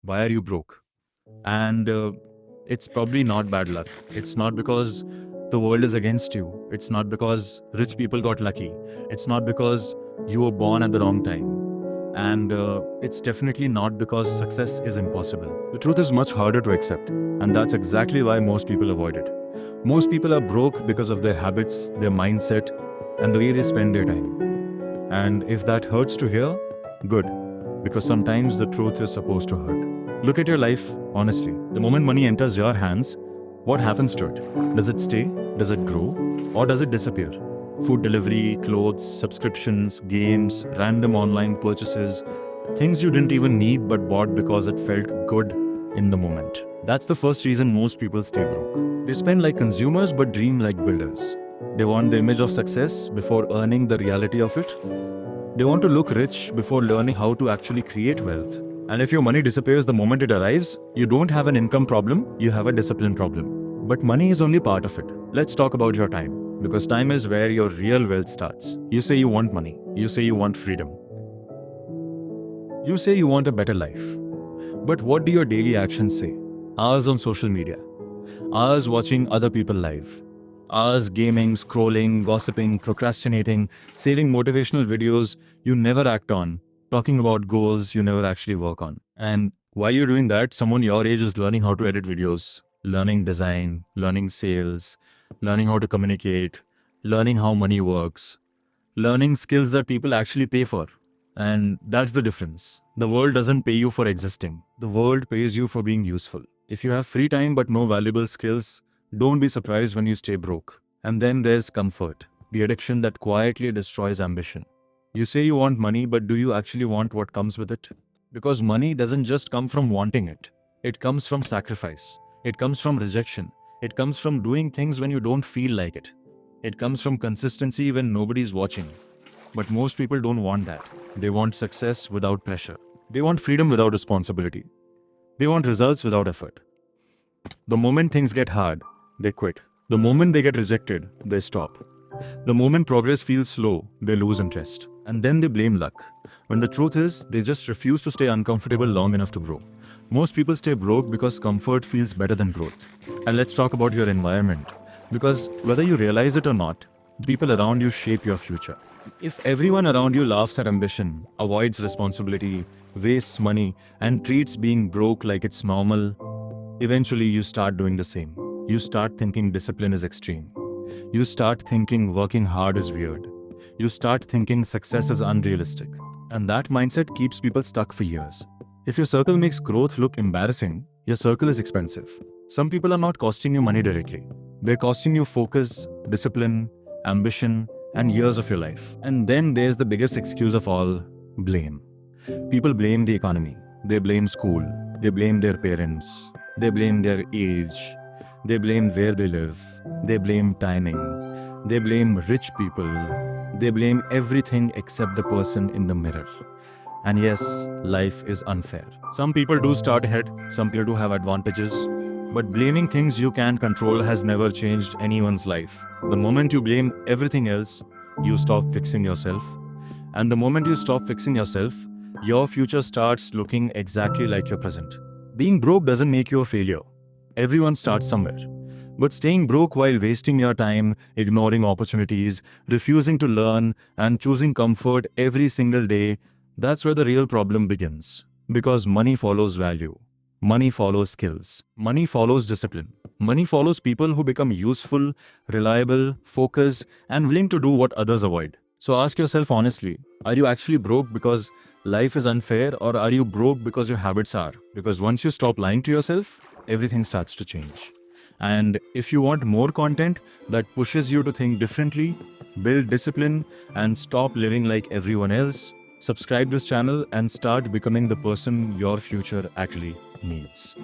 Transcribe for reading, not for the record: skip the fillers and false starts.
why are you broke? And it's probably not bad luck. It's not because the world is against you. It's not because rich people got lucky. It's not because you were born at the wrong time. And it's definitely not because success is impossible. The truth is much harder to accept, and that's exactly why most people avoid it. Most people are broke because of their habits, their mindset, and the way they spend their time. And if that hurts to hear, good, because sometimes the truth is supposed to hurt. Look at your life honestly. The moment money enters your hands, what happens to it? Does it stay? Does it grow? Or does it disappear? Food delivery, clothes, subscriptions, games, random online purchases, things you didn't even need but bought because it felt good in the moment. That's the first reason most people stay broke. They spend like consumers but dream like builders. They want the image of success before earning the reality of it. They want to look rich before learning how to actually create wealth. And if your money disappears the moment it arrives, you don't have an income problem, you have a discipline problem. But money is only part of it. Let's talk about your time, because time is where your real wealth starts. You say you want money, you say you want freedom, you say you want a better life. But what do your daily actions say? Hours on social media, hours watching other people live, hours gaming, scrolling, gossiping, procrastinating, saving motivational videos you never act on, talking about goals you never actually work on. And while you're doing that, someone your age is learning how to edit videos, learning design, learning sales, learning how to communicate, learning how money works, learning skills that people actually pay for. And that's the difference. The world doesn't pay you for existing. The world pays you for being useful. If you have free time but no valuable skills, don't be surprised when you stay broke. And then there's comfort, the addiction that quietly destroys ambition. You say you want money, but do you actually want what comes with it? Because money doesn't just come from wanting it. It comes from sacrifice. It comes from rejection. It comes from doing things when you don't feel like it. It comes from consistency when nobody's watching. But most people don't want that. They want success without pressure. They want freedom without responsibility. They want results without effort. The moment things get hard, they quit. The moment they get rejected, they stop. The moment progress feels slow, they lose interest. And then they blame luck. When the truth is, they just refuse to stay uncomfortable long enough to grow. Most people stay broke because comfort feels better than growth. And let's talk about your environment. Because whether you realize it or not, the people around you shape your future. If everyone around you laughs at ambition, avoids responsibility, wastes money, and treats being broke like it's normal, eventually you start doing the same. You start thinking discipline is extreme. You start thinking working hard is weird. You start thinking success is unrealistic. And that mindset keeps people stuck for years. If your circle makes growth look embarrassing, your circle is expensive. Some people are not costing you money directly. They're costing you focus, discipline, ambition, and years of your life. And then there's the biggest excuse of all, blame. People blame the economy. They blame school. They blame their parents. They blame their age. They blame where they live. They blame timing. They blame rich people. They blame everything except the person in the mirror. And yes, life is unfair. Some people do start ahead. Some people do have advantages. But blaming things you can't control has never changed anyone's life. The moment you blame everything else, you stop fixing yourself. And the moment you stop fixing yourself, your future starts looking exactly like your present. Being broke doesn't make you a failure. Everyone starts somewhere. But staying broke while wasting your time, ignoring opportunities, refusing to learn, and choosing comfort every single day, that's where the real problem begins. Because money follows value. Money follows skills. Money follows discipline. Money follows people who become useful, reliable, focused, and willing to do what others avoid. So ask yourself honestly, are you actually broke because life is unfair, or are you broke because your habits are? Because once you stop lying to yourself, everything starts to change. And if you want more content that pushes you to think differently, build discipline, and stop living like everyone else, subscribe this channel and start becoming the person your future actually needs.